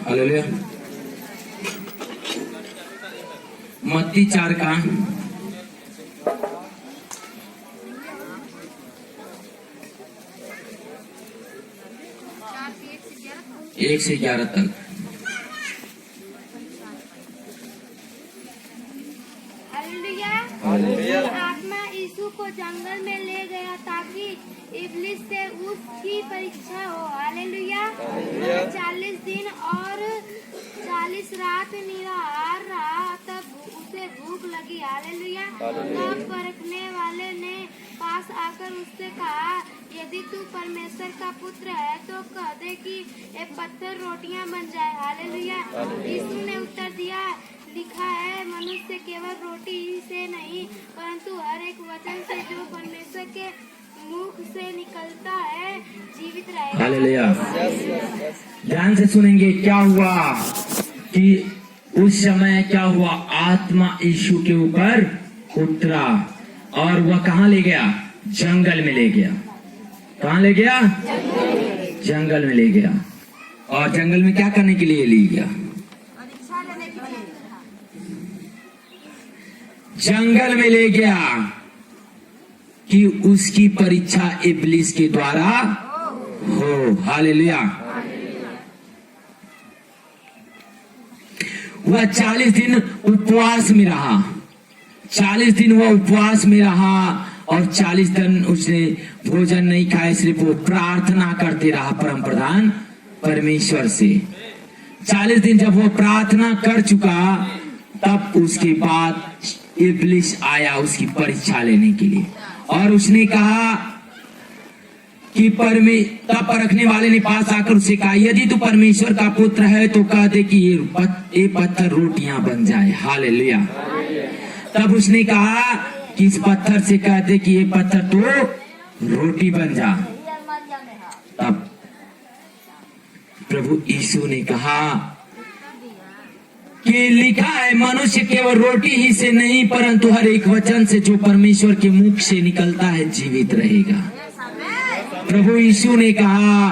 Hallelujah. मत्ती 4 का 1 से 11 तक। हालेलुया। आत्मा यीशु को जंगल में ले गया ताकि इब्लिस से उसकी परीक्षा हो। हालेलुया। 40 दिन और 40 रात निराहार रहा, तब उसे भूख लगी। हालेलुया। तब परखने वाले ने पास आकर उससे कहा, यदि तू परमेश्वर का पुत्र है तो कह दे कि ये पत्थर रोटियां बन जाए। हालेलुया। यीशु ने उत्तर दिया, लिखा है, मनुष्य केवल रोटी ही से नहीं परंतु हर एक वचन से जो परमेश्वर के मुख से निकलता है जीवित रहेगा। हालेलुया। ध्यान से सुनेंगे क्या हुआ कि उस समय क्या हुआ। आत्मा यीशु के ऊपर उतरा और वह कहाँ ले गया? जंगल में ले गया। कहाँ ले गया? जंगल में ले गया। और जंगल में क्या करने के लिए ले गया? जंगल में ले गया कि उसकी परीक्षा इब्लिस के द्वारा हो। हालेलुया। वह 40 दिन उपवास में रहा। 40 दिन वह उपवास में रहा और 40 दिन उसने भोजन नहीं खाया। सिर्फ वो प्रार्थना करते रहा परम प्रधान परमेश्वर से। 40 दिन जब वो प्रार्थना कर चुका तब उसके बाद इब्लिस आया उसकी परीक्षा लेने के लिए और उसने कहा कि तब परखने वाले ने पास आकर उसे कहा, यदि तू परमेश्वर का पुत्र है तो कह दे कि ये पत्थर रोटियां बन जाए। हालेलुया। तब उसने कहा कि इस पत्थर से कह दे कि ये पत्थर तो रोटी बन जा। तब प्रभु यीशु ने कहा कि लिखा है, मनुष्य केवल रोटी ही से नहीं परंतु हर एक वचन से जो परमेश्वर के मुख से निकलता है जीवित रहेगा। प्रभु यीशु ने कहा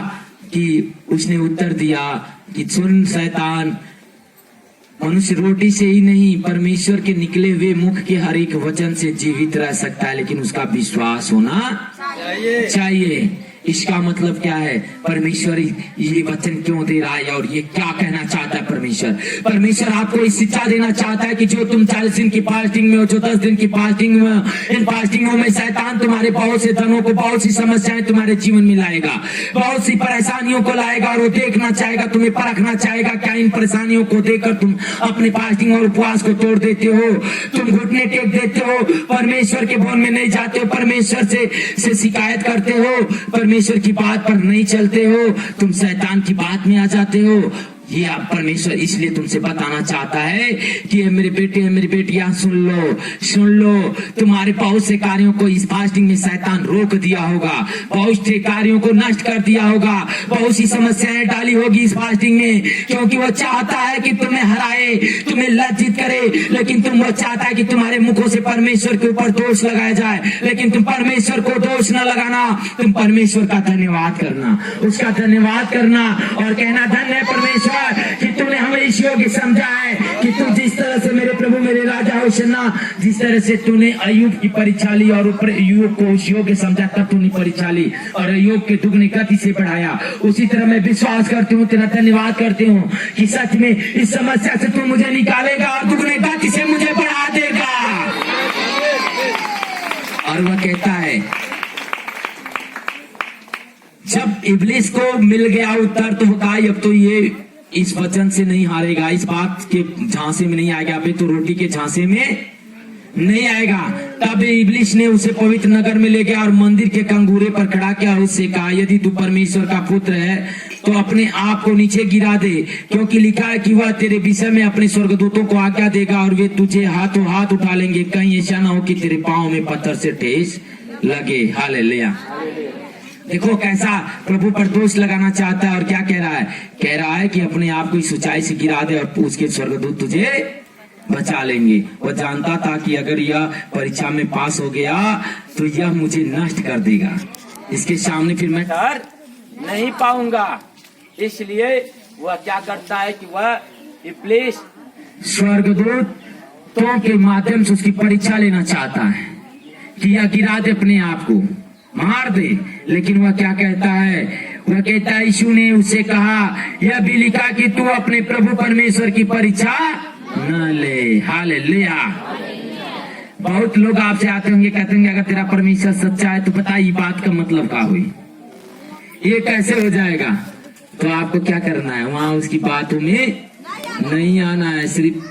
कि उसने उत्तर दिया कि सुन शैतान, मनुष्य रोटी से ही नहीं परमेश्वर के निकले हुए मुख के हर एक वचन से जीवित रह सकता है, लेकिन उसका विश्वास होना चाहिए। इसका मतलब क्या है? परमेश्वर ये वचन क्यों दे रहा है और ये क्या कहना चाहता है? परमेश्वर आपको इस शिक्षा देना चाहता है कि जो तुम 40 दिन की फास्टिंग में हो, जो 10 दिन की फास्टिंग में, इन फास्टिंगों में शैतान तुम्हारे बहुत से धनों को, बहुत सी समस्याएं तुम्हारे जीवन में लाएगा, बहुत सी परेशानियों को लाएगा और वो देखना चाहेगा, तुम्हें परखना चाहेगा क्या इन परेशानियों को देखकर तुम अपने फास्टिंग और उपवास को तोड़ देते हो, तुम घुटने टेक देते हो, परमेश्वर के भवन में नहीं जाते हो, परमेश्वर से शिकायत करते हो, परमेश्वर की बात पर नहीं चलते हो, तुम शैतान की बात में आ जाते हो। ये आप परमेश्वर इसलिए तुमसे बताना चाहता है कि मेरे बेटे मेरी बेटियां सुन लो, तुम्हारे बहुत से कार्यों को इस फास्टिंग में शैतान रोक दिया होगा, बहुत से कार्यों को नष्ट कर दिया होगा, बहुत सी समस्याएं डाली होगी इस फास्टिंग में, क्योंकि वो चाहता है कि तुम्हें हराए, तुम्हें लज्जित करे, लेकिन वो चाहता है कि तुम्हारे मुखों से परमेश्वर के ऊपर दोष लगाया जाए, लेकिन तुम परमेश्वर को दोष न लगाना, तुम परमेश्वर का धन्यवाद करना, उसका धन्यवाद करना और कहना, धन्य है परमेश्वर कि तूने हमें इस योग्य समझा है कि तू जिस तरह से मेरे प्रभु मेरे राजा होशन्ना, जिस तरह से तूने अय्यूब की परीक्षा ली और अय्यूब को उस योग्य समझा, तब तूने परीक्षा ली और अय्यूब के दुगनी गति से बढ़ाया। उसी तरह मैं विश्वास करती हूँ, तेरा धन्यवाद करती हूँ कि सच में इस समस्या से तू मुझे निकालेगा और दुगनी गति से मुझे बढ़ा देगा। और वह कहता है, जब इब्लिस को मिल गया उत्तर तो वो कहा, अब तो ये इस वचन से नहीं हारेगा, इस बात के झांसे में नहीं आएगा, अभी तो रोटी के झांसे में नहीं आएगा। तब इब्लिस ने उसे पवित्र नगर में ले गया और मंदिर के कंगूरे पर खड़ा किया और उससे कहा, यदि तू परमेश्वर का पुत्र है तो अपने आप को नीचे गिरा दे, क्योंकि लिखा है कि वह तेरे विषय में अपने स्वर्गदूतों को आज्ञा देगा और वे तुझे हाथों हाथ उठा लेंगे, कहीं ऐसा ना हो कि तेरे पांव में पत्थर से ठेस लगे। हालेलुया। देखो कैसा प्रभु पर दोष लगाना चाहता है और क्या कह रहा है कि अपने आप को इस ऊंचाई से गिरा दे और उसके स्वर्गदूत तुझे बचा लेंगे। वह जानता था कि अगर यह परीक्षा में पास हो गया तो यह मुझे नष्ट कर देगा, इसके सामने फिर मैं डर नहीं पाऊंगा, इसलिए वह क्या करता है कि वह इब्लीस स्वर्गदूतों के माध्यम से उसकी परीक्षा लेना चाहता है कि यह गिरा दे, अपने आप को मार दे। लेकिन वह क्या कहता है? वह कहता है, यीशु ने उससे कहा, यह भी लिखा कि तू अपने प्रभु परमेश्वर की परीक्षा न ले। हालेलुया। बहुत लोग आपसे आते होंगे, कहते होंगे अगर तेरा परमेश्वर सच्चा है तो बता ये बात का मतलब क्या हुई, ये कैसे हो जाएगा? तो आपको क्या करना है? वहां उसकी बातों में नहीं आना है, सिर्फ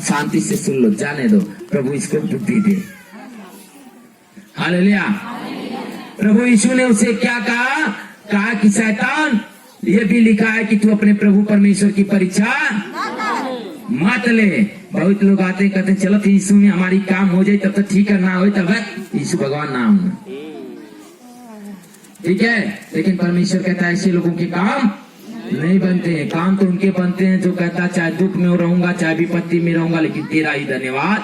शांति से सुन लो, जाने दो, प्रभु इसको बुद्धि दे। हालेलुया। प्रभु यीशु ने उसे क्या कहा? कहा कि शैतान, ये भी लिखा है कि तू अपने प्रभु परमेश्वर की परीक्षा मत ले। बहुत लोग आते कहते चलो तो यीशु में हमारी काम हो जाए तब तो ठीक है, ना हो तब यीशु भगवान नाम ठीक है। लेकिन परमेश्वर कहता है ऐसे लोगों के काम नहीं बनते हैं। काम तो उनके बनते हैं जो कहता चाहे दुख में रहूंगा चाहे विपत्ति में रहूंगा, लेकिन तेरा ही धन्यवाद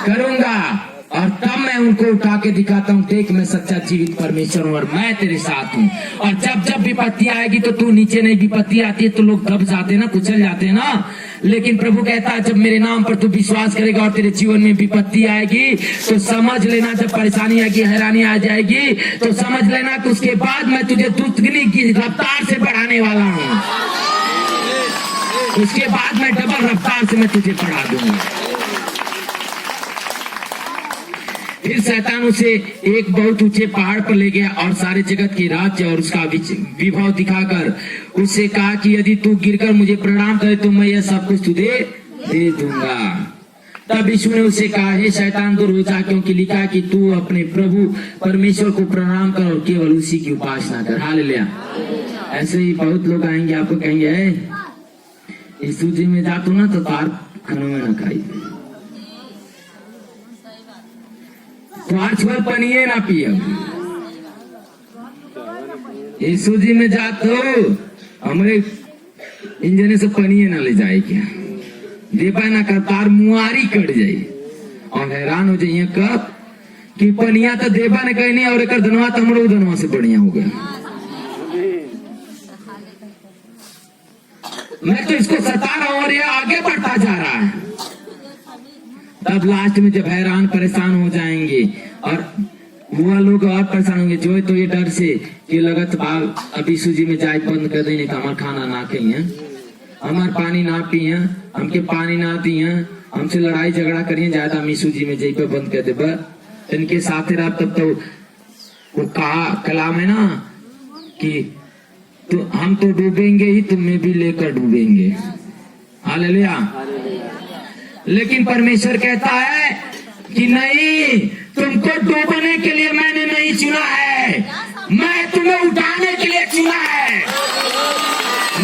करूंगा। और तब मैं उनको उठा के दिखाता हूँ, देख मैं सच्चा जीवित परमेश्वर हूँ और मैं तेरे साथ हूँ। और जब जब विपत्ति आएगी तो तू नीचे नहीं, विपत्ति आती है तो लोग दब जाते ना, कुचल जाते ना। लेकिन प्रभु कहता है जब मेरे नाम पर तू विश्वास करेगा और तेरे जीवन में विपत्ति आएगी तो समझ लेना, जब परेशानी आएगी, हैरानी आ जाएगी तो समझ लेना कि उसके बाद मैं तुझे दुगनी की रफ्तार से बढ़ाने वाला हूँ। उसके बाद मैं डबल रफ्तार से मैं तुझे बढ़ा दूंगा। फिर शैतान उसे एक बहुत ऊंचे पहाड़ पर ले गया और सारे जगत के राज्य और उसका विभव दिखाकर उससे कहा कि यदि तू गिरकर मुझे प्रणाम करे तो मैं यह सब कुछ तुझे दे दूंगा। तब यीशु ने उसे कहा, हे शैतान दूर हो जा, क्योंकि लिखा कि तू अपने प्रभु परमेश्वर को प्रणाम कर और केवल उसी की उपासना कर। हालेलुया। ऐसे ही बहुत लोग आएंगे, आपको कहेंगे यीशु जी में जा तू ना तो तार खानों में न खाई, तो पनिए ना पिए। यीशु जी में जा तो हमारे इंजने से पनिए ना ले जाए, क्या देपा ना कर, तार मुआरी कट जाये और हैरान हो जाइए कब कि पनिया तो देपा ने कहीं नहीं और एक धनवा तो हमरो धनवा से बढ़िया हो गया। मैं तो इसको सता रहा हूं और ये आगे बढ़ता जा रहा है। तब लास्ट में जब हैरान परेशान हो जाएंगे और वो लोग और परेशान होंगे जो तो ये डर से कि लगत भाव अभी सूजी में जाए बंद कर देने का, हमार खाना ना खाइए, हमार पानी ना पिए, हमके पानी ना दिए, हमसे लड़ाई झगड़ा करिए, ज्यादा मीसू जी में जाई पे बंद कर दे। इनके साथ रह तब तो वो कहा कलाम है ना कि तो हम तो डूबेंगे ही, तुम्हें भी लेकर डूबेंगे। हालेलुया। लेकिन परमेश्वर कहता है कि नहीं, तुमको डूबने के लिए मैंने नहीं चुना है, मैं तुम्हें उठाने के लिए चुना है।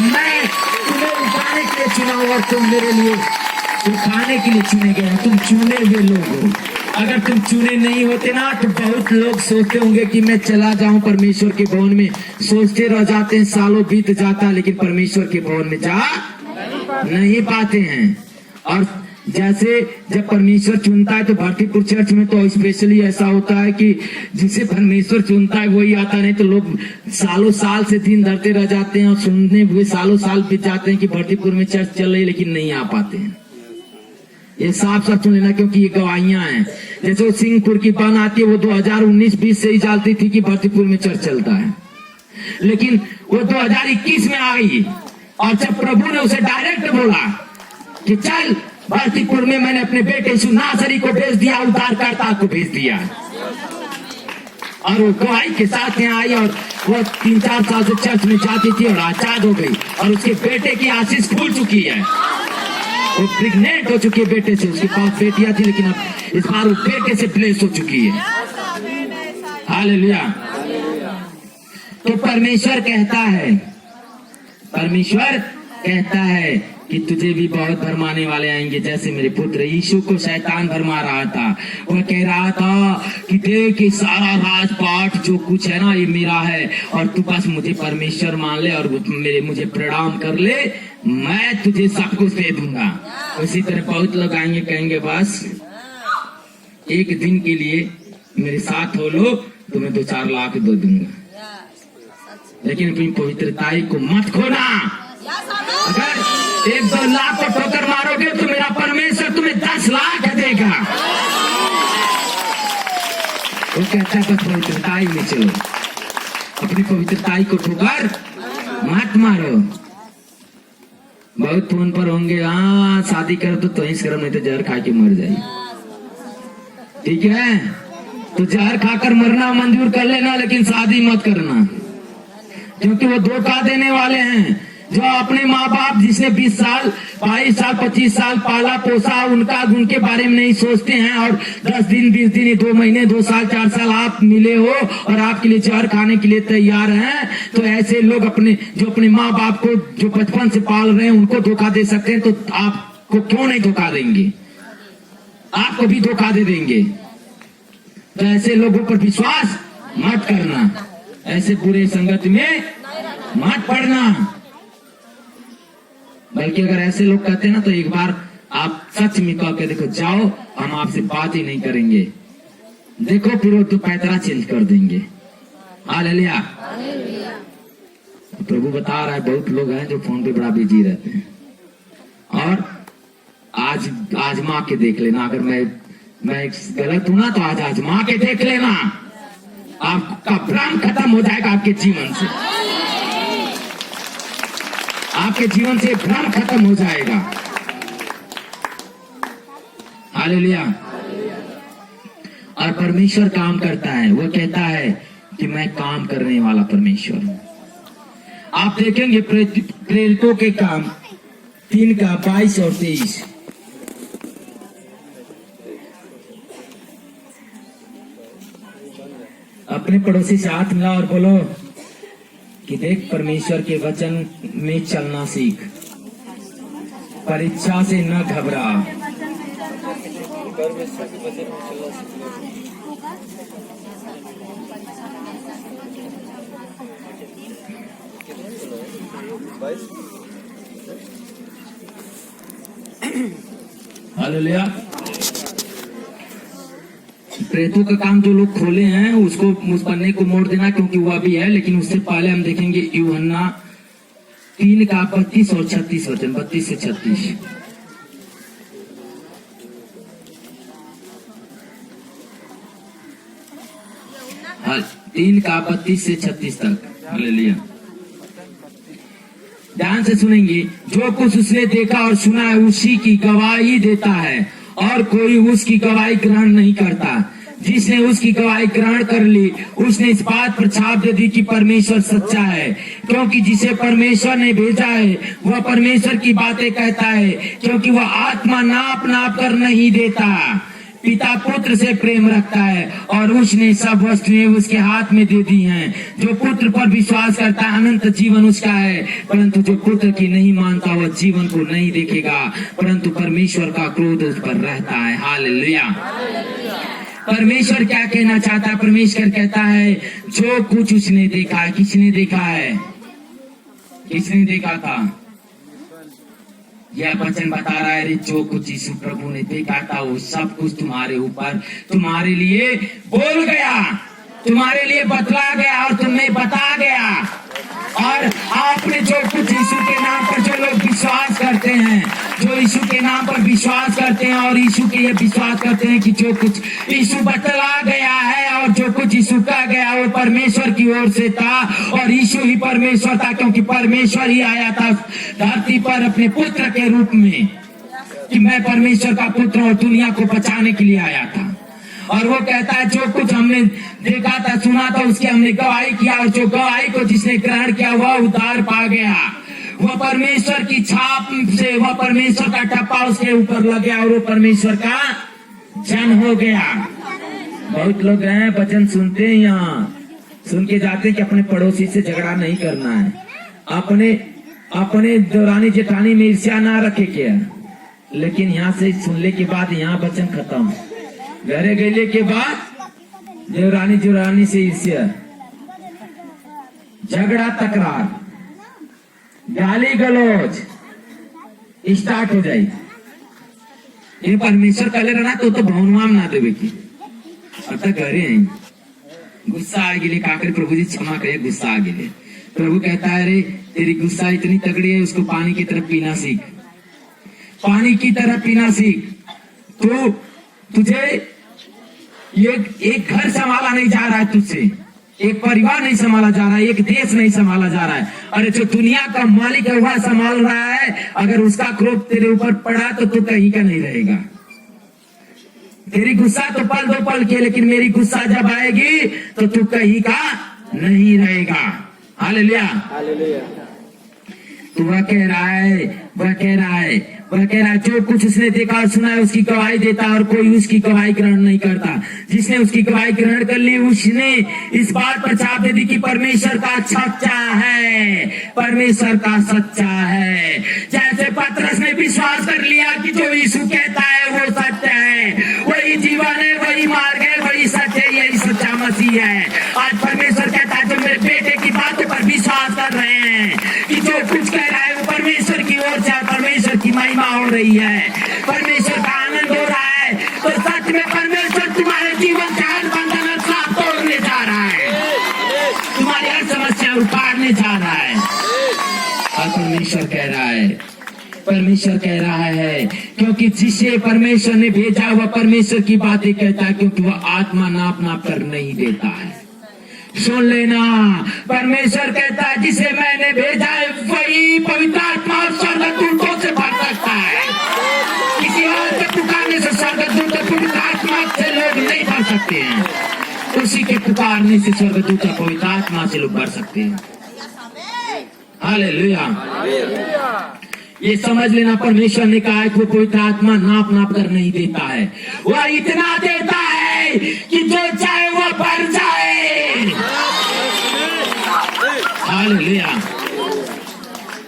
मैं तुम्हें उठाने के लिए चुना हूं और तुम मेरे लिए उठाने के लिए चुने गए। तुम चुने हुए लोग हो। अगर तुम चुने नहीं होते ना तो बहुत लोग सोचते होंगे कि मैं चला जाऊं परमेश्वर के भवन में, सोचते रह जाते हैं, सालों बीत जाता, लेकिन परमेश्वर के भवन में जा नहीं पाते हैं। और जैसे जब परमेश्वर चुनता है तो भारतीपुर चर्च में तो स्पेशली ऐसा होता है कि जिसे परमेश्वर चुनता है वही आता, नहीं तो लोग सालों साल से दिन धरते रह जाते हैं और सुनने हुए सालों साल बीत जाते हैं कि भारतीपुर में चर्च चल रही, लेकिन नहीं आ पाते हैं। ये साफ साफ सुन लेना, क्योंकि ये गवाहियां हैं। जैसे वो सिंहपुर की बान आती है, वो 2019-20 से ही चलती थी कि भारतीपुर में चर्च चलता है, लेकिन वो 2021 में आई और जब प्रभु ने उसे डायरेक्ट बोला कि चल भारतीपुर में, मैंने अपने बेटे यीशु नासरी को भेज दिया, उद्धारकर्ता को भेज दिया, और वो गवाही के साथ यहाँ आई और वो 3-4 साल से चर्च में जाती थी और आजाद हो गई और उसके बेटे की आशीष खुल चुकी है। वो प्रेग्नेंट हो चुकी है बेटे से, उसके पास बेटियां थी लेकिन अब इस बार वो बेटे से ब्लेस हो चुकी है। हालेलुया। तो परमेश्वर कहता है कि तुझे भी बहुत भरमाने वाले आएंगे, जैसे मेरे पुत्र यीशु को शैतान भरमा रहा था। वह कह रहा था कि देख कि सारा राजपाट जो कुछ है ना ये मेरा है और तू बस मुझे परमेश्वर मान ले और मुझे प्रणाम कर ले, मैं तुझे सब कुछ दे दूंगा। उसी तरह बहुत लोग आएंगे, कहेंगे बस एक दिन के लिए मेरे साथ हो लो तो मैं 2-4 लाख दे दूंगा, लेकिन अपनी पवित्रताई को मत खोना, अगर 1-2 लाख को ठोकर मारोगे तो मेरा परमेश्वर तुम्हें 10 लाख देगा। वो कहता है बस पवित्रताई में चलो, अपनी पवित्रताई को ठोकर मत मारो। बहुत फोन पर होंगे, हाँ शादी करो तो ही शर्म, नहीं तो जहर खा के मर जाए। ठीक है, तो जहर खाकर मरना मंजूर कर लेना, लेकिन शादी मत करना, क्योंकि वो धोखा देने वाले हैं। जो अपने माँ बाप जिसने 20 साल 22 साल 25 साल पाला पोसा, उनके बारे में नहीं सोचते हैं, और 10 दिन 20 दिन 2 महीने 2 साल 4 साल आप मिले हो और आपके लिए जहर खाने के लिए तैयार हैं, तो ऐसे लोग जो अपने माँ बाप को जो बचपन से पाल रहे हैं उनको धोखा दे सकते हैं, तो आपको क्यों नहीं धोखा देंगे? आपको भी धोखा दे देंगे। तो ऐसे लोगों पर विश्वास मत करना, ऐसे बुरे संगत में मत पड़ना। बल्कि अगर ऐसे लोग कहते हैं ना, तो एक बार आप सच में कह के देखो, जाओ हम आपसे बात ही नहीं करेंगे, देखो फिर वो तो पैतरा चेंज कर देंगे। हालेलुया। प्रभु बता रहा है बहुत लोग हैं जो फोन पे बड़ा बिजी रहते हैं, और आज आजमा के देख लेना, अगर मैं गलत हूं ना तो आज आजमा के देख लेना, आपका भ्रम खत्म हो जाएगा आपके जीवन से, आपके जीवन से भ्रम खत्म हो जाएगा। हालेलुया। और परमेश्वर काम करता है, वो कहता है कि मैं काम करने वाला परमेश्वर हूं। आप देखेंगे प्रेरितों के काम 3 का 22 और 23। अपने पड़ोसी से हाथ मिला और बोलो कि देख, परमेश्वर के वचन में चलना सीख, परीक्षा से न घबरा। हालेलुया। प्रेतों का काम जो लोग खोले हैं उसको उस पन्ने को मोड़ देना, क्योंकि वह भी है, लेकिन उससे पहले हम देखेंगे यूहन्ना 3 का 32 और 36 वचन, 32 से 36। हाँ, 3 का 32 से 36 तक। हालेलुया। ध्यान से सुनेंगे। जो कुछ उसने देखा और सुना है उसी की गवाही देता है, और कोई उसकी गवाही ग्रहण नहीं करता। जिसने उसकी गवाही ग्रहण कर ली उसने इस बात पर छाप दे दी कि परमेश्वर सच्चा है, क्योंकि जिसे परमेश्वर ने भेजा है वह परमेश्वर की बातें कहता है, क्योंकि वह आत्मा नाप नाप कर नहीं देता। पिता पुत्र से प्रेम रखता है, और उसने सब वस्तुएं उसके हाथ में दे दी हैं। जो पुत्र पर विश्वास करता है अनंत जीवन उसका है, परंतु जो पुत्र की नहीं मानता वह जीवन को नहीं देखेगा, परंतु परमेश्वर का क्रोध उस पर रहता है। हालेलुया। परमेश्वर क्या कहना चाहता है? परमेश्वर कहता है जो कुछ उसने देखा है। किसने देखा है? किसने देखा था? यह वचन बता रहा है, जो कुछ यीशु प्रभु ने देखा था वो सब कुछ तुम्हारे ऊपर, तुम्हारे लिए बोल गया, तुम्हारे लिए बतला गया और तुम्हें बता गया। और आपने जो कुछ यीशु के नाम पर, जो लोग विश्वास करते हैं, जो यीशु के नाम पर विश्वास करते हैं और यीशु के ये विश्वास करते हैं कि जो कुछ यीशु बतला गया है और जो कुछ यीशु कहा गया वो परमेश्वर की ओर से था, और यीशु ही परमेश्वर था, क्योंकि परमेश्वर ही आया था धरती पर अपने पुत्र के रूप में, कि मैं परमेश्वर का पुत्र और दुनिया को बचाने के लिए आया था। और वो कहता है जो कुछ हमने देखा था सुना था उसकी हमने गवाही किया, और जो गवाही को जिसने ग्रहण किया वह उद्धार पा गया। वह परमेश्वर की छाप से, वह परमेश्वर का टप्पा उसके ऊपर लग गया और वो परमेश्वर का जन हो गया। बहुत लोग हैं वचन सुनते हैं, यहाँ सुन के जाते हैं कि अपने पड़ोसी से झगड़ा नहीं करना है, अपने दौरानी जेठानी में ईर्ष्या ना रखे क्या, लेकिन यहाँ से सुनने के बाद यहाँ वचन खत्म। घरे गए के बाद देवरानी जुरानी से ईर्ष्या, झगड़ा तकरार, गाली गलौज स्टार्ट हो जाए। ये परमेश्वर कले रहना तो भवनवाम ना देवे की, अब तक घरे हैं गुस्सा आ गए, काकर प्रभु जी क्षमा करे, गुस्सा आ गए प्रभु कहता है अरे तेरी गुस्सा इतनी तगड़ी है, उसको पानी की तरह पीना सीख, पानी की तरह पीना सीख। तो तुझे एक घर संभाला नहीं जा रहा है तुझसे, एक परिवार नहीं संभाला जा रहा है, एक देश नहीं संभाला जा रहा है। अरे जो दुनिया का मालिक है वह संभाल रहा है। अगर उसका क्रोध तेरे ऊपर पड़ा तो तू कहीं का नहीं रहेगा। तेरी गुस्सा तो पल दो पल के, लेकिन मेरी गुस्सा जब आएगी तो तू कहीं का नहीं रहेगा। हालेलुया। तो वह कह रहा है जो कुछ उसने देखा और सुना है उसकी गवाही देता और कोई उसकी गवाही ग्रहण नहीं करता। जिसने उसकी गवाही ग्रहण कर ली उसने इस बात पर छाप दे दी कि परमेश्वर का सच्चा है, परमेश्वर का सच्चा है। जैसे पतरस ने विश्वास कर लिया कि जो यीशु कहता है वो सत्य है, वही जीवन है, वही मार्ग है, वही सत्य है, यही सच्चा मसीह है। आज परमेश्वर कहता है जो मेरे बेटे की बातों पर विश्वास कर रहे हैं कि जो कुछ कह रहा है वो परमेश्वर की ओर से, परमेश्वर की महिमा हो रही है, परमेश्वर का आनंद हो रहा है, तो सच में परमेश्वर तुम्हारे जीवन का हर बंधन और श्राप तोड़ने जा रहा है, तुम्हारी हर समस्या उतारने जा रहा है। और परमेश्वर कह रहा है क्योंकि जिसे परमेश्वर ने भेजा वह परमेश्वर की बातें कहता है, क्योंकि वह आत्मा नाप कर नहीं देता है। सुन लेना, परमेश्वर कहता है जिसे मैंने भेजा है वही पवित्र आत्मा और स्वर्गदूतों से भर सकता है। किसी और के पुकारने से स्वर्गदूत पवित्र आत्मा से लोग नहीं भर सकते हैं, उसी के पुकारने से स्वर्गदूत पवित्र आत्मा से लोग भर सकते हैं। हालेलुया। ये समझ लेना, परमेश्वर ने कहा है कि वो पवित्र आत्मा नाप कर नहीं देता है, वह इतना देता है कि जो चाहे वह भर जाए। हालेलुया।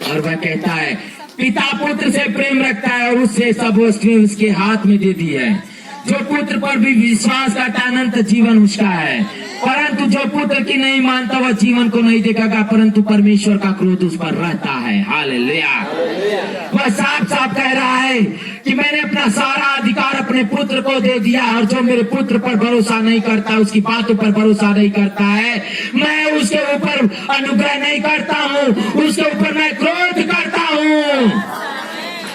और वह कहता है पिता पुत्र से प्रेम रखता है और उससे सब वस्तुएं उसके हाथ में दे दी है। जो पुत्र पर भी विश्वास करता है अनंत जीवन उसका है, परंतु जो पुत्र की नहीं मानता वह जीवन को नहीं देखेगा, परंतु परमेश्वर का क्रोध उस पर रहता है। हालेलुया। वह साफ साफ कह रहा है कि मैंने अपना सारा अधिकार अपने पुत्र को दे दिया, और जो मेरे पुत्र पर भरोसा नहीं करता, उसकी बातों पर भरोसा नहीं करता है, मैं उसके ऊपर अनुग्रह नहीं करता हूँ, उसके ऊपर मैं क्रोध करता हूँ।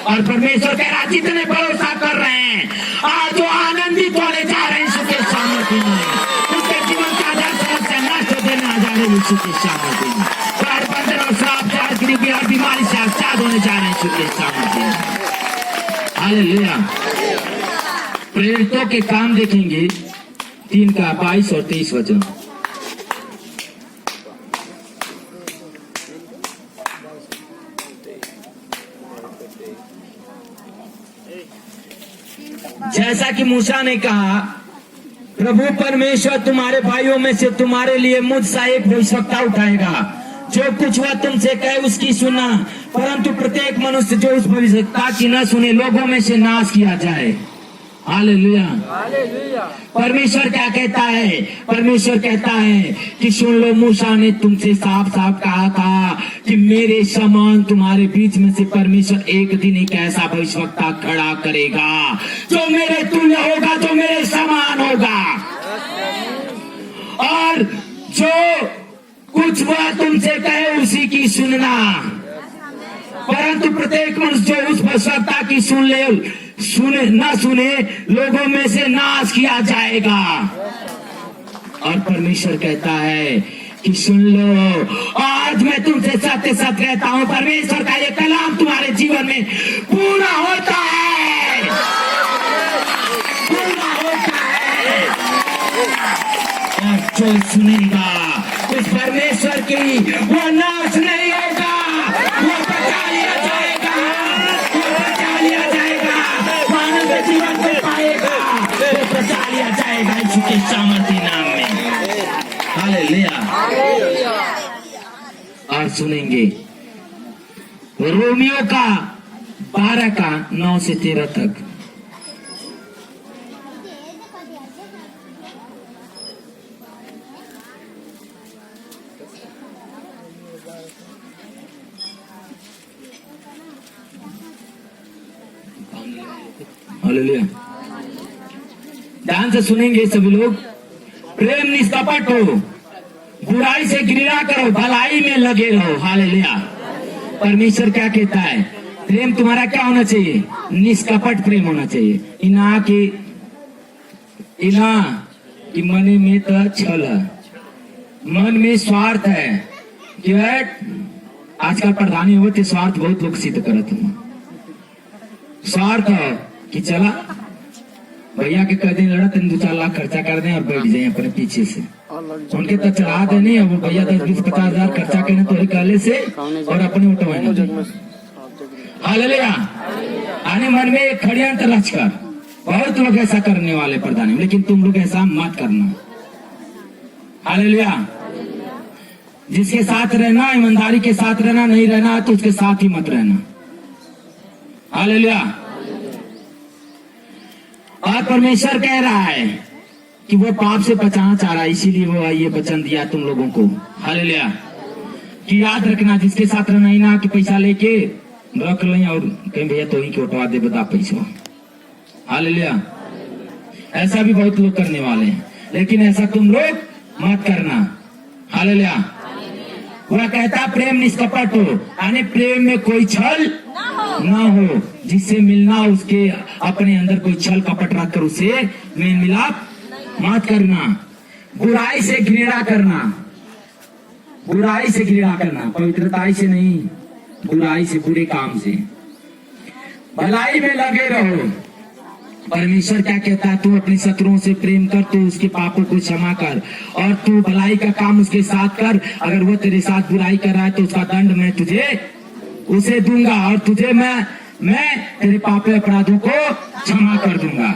और परमेश्वर कह रहा जितने भरोसा कर रहे हैं आज वो आनंदित होने जा रहे हैं यीशु के सामर्थ्य में, उसके जीवन का आधार समस्या नष्ट देने आ जा रहे हैं यीशु के सामर्थ्य में। और बंधन और श्राप से गरीबी और बीमारी से आजाद होने जा रहे हैं यीशु के सामर्थ्य में। हालेलुया। प्रेरितों के काम देखेंगे 3 का 22 और 23 वचन। जैसा कि मूसा ने कहा प्रभु परमेश्वर तुम्हारे भाइयों में से तुम्हारे लिए मुझसा एक भविष्यवक्ता उठाएगा, जो कुछ वह तुमसे कहे उसकी सुनना, परंतु प्रत्येक मनुष्य जो उस भविष्यवक्ता की न सुने लोगों में से नाश किया जाए। हालेलुया। परमेश्वर क्या कहता है? परमेश्वर कहता है कि सुन लो, मूसा ने तुमसे साफ साफ कहा था कि मेरे समान तुम्हारे बीच में से परमेश्वर एक दिन एक ऐसा भविष्यवक्ता खड़ा करेगा जो मेरे तुल्य होगा, जो मेरे समान होगा, और जो कुछ वह तुमसे कहे उसी की सुनना, परंतु प्रत्येक मनुष्य जो उस भविष्यवक्ता की सुने न सुने लोगों में से नाश किया जाएगा। और परमेश्वर कहता है कि सुन लो, आज मैं तुमसे सत्य सत्य कहता हूं, परमेश्वर का ये कलाम तुम्हारे जीवन में पूरा होता है, पूरा होता है। और जो सुनेगा उस परमेश्वर की वो नाश नहीं होगा, वो बचा लिया जाएगा, वो बचा लिया जाएगा, मानव जीवन को पाएगा, वो बचा लिया जाएगा यीशु के सामर्थ्य नाम में। हालेलुया। और सुनेंगे रोमियो का 12 का 9 से 13 तक। हालेलुया। ध्यान से सुनेंगे सभी लोग। प्रेम निष्कपट हो, बुराई से घृणा करो, भलाई में लगे रहो। हालेलुया। परमेश्वर क्या कहता है? प्रेम तुम्हारा क्या होना चाहिए? निष्कपट प्रेम होना चाहिए। इना कि मन में तो छल है, मन में स्वार्थ है कि आजकल प्रधानी होते स्वार्थ बहुत लोग सिद्ध करते हैं। स्वार्थ है कि चला भैया के कह दिन लड़ा तेन 2-4 लाख खर्चा कर दें और बैठ जाए अपने पीछे से, उनके तो चढ़ा देने अब भैया 10-20-50 हजार खर्चा करने तो कहले से और अपने उठवाने। हालेलुया। आने मन में एक खड़ियंत्र रचकर बहुत लोग ऐसा करने वाले प्रधानी, लेकिन तुम लोग ऐसा मत करना। हालेलुया। जिसके साथ रहना, ईमानदारी के साथ रहना, नहीं रहना तो उसके साथ ही मत रहना। हालेलुया। और परमेश्वर कह रहा है कि वो पाप से बचाना चाह रहा है, इसीलिए वो ये वचन दिया तुम लोगों को। हालेलुया। कि याद रखना, जिसके साथ रहना ही ना कि पैसा लेके रख लें और कहीं भैया तो ही उठवा दे बता पैसा। हालेलुया। ऐसा भी बहुत लोग करने वाले हैं, लेकिन ऐसा तुम लोग मत करना। हालेलुया। वह कहता प्रेम निष्कपट हो, यानी प्रेम में कोई छल ना हो। जिससे मिलना उसके अपने अंदर कोई छल कपट रखकर उसे मेल मिलाप मत करना। बुराई से घृणा करना, बुराई से घृणा करना, पवित्रताई से नहीं, बुराई से, बुरे काम से। भलाई में लगे रहो। परमेश्वर क्या कहता है? तू अपने शत्रुओं से प्रेम कर, तू उसके पापों को क्षमा कर और तू भलाई का काम उसके साथ कर। अगर वो तेरे साथ बुराई कर रहा है तो उसका दंड मैं तुझे उसे दूंगा और तुझे मैं तेरे पापों अपराधों को क्षमा कर दूंगा।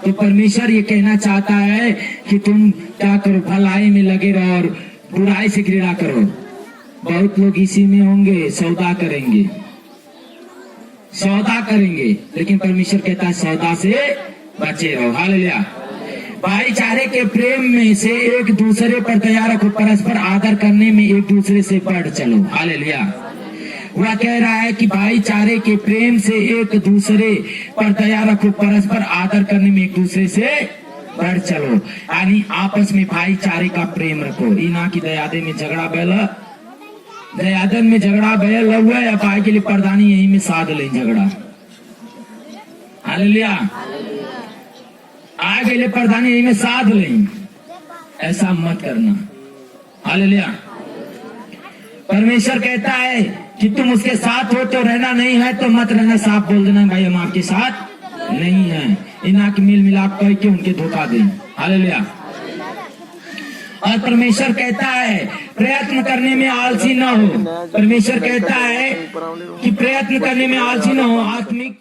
तो परमेश्वर ये कहना चाहता है कि तुम क्या करो? भलाई में लगे रहो और बुराई से घृणा करो। बहुत लोग इसी में होंगे, सौदा करेंगे, लेकिन परमेश्वर कहता है सौदा से बचे रहो। हालेलुया। भाईचारे के प्रेम में से एक दूसरे पर दया रखो, परस्पर आदर करने में एक दूसरे से बढ़ चलो। हालेलुया। वह कह रहा है कि भाईचारे के प्रेम से एक दूसरे पर दया रखो, परस्पर आदर करने में एक दूसरे से बढ़ चलो। यानी आपस में भाईचारे का प्रेम रखो। इना की दयादन में झगड़ा बैल हुआ या पाए के लिए प्रधानी यही में साध ले झगड़ा। हालेलुया। आगे ले प्रधानी यही में साध ले, ऐसा मत करना। हालेलुया। परमेश्वर कहता है कि तुम उसके साथ हो तो रहना, नहीं है तो मत रहना। साफ बोल देना भाई हम आपके साथ नहीं है। इना की मिल मिलाप करके उनके धोखा दें। हालेलुया। और परमेश्वर कहता है प्रयत्न करने में आलसी न हो। परमेश्वर कहता है कि प्रयत्न करने में आलसी न हो। आत्मिक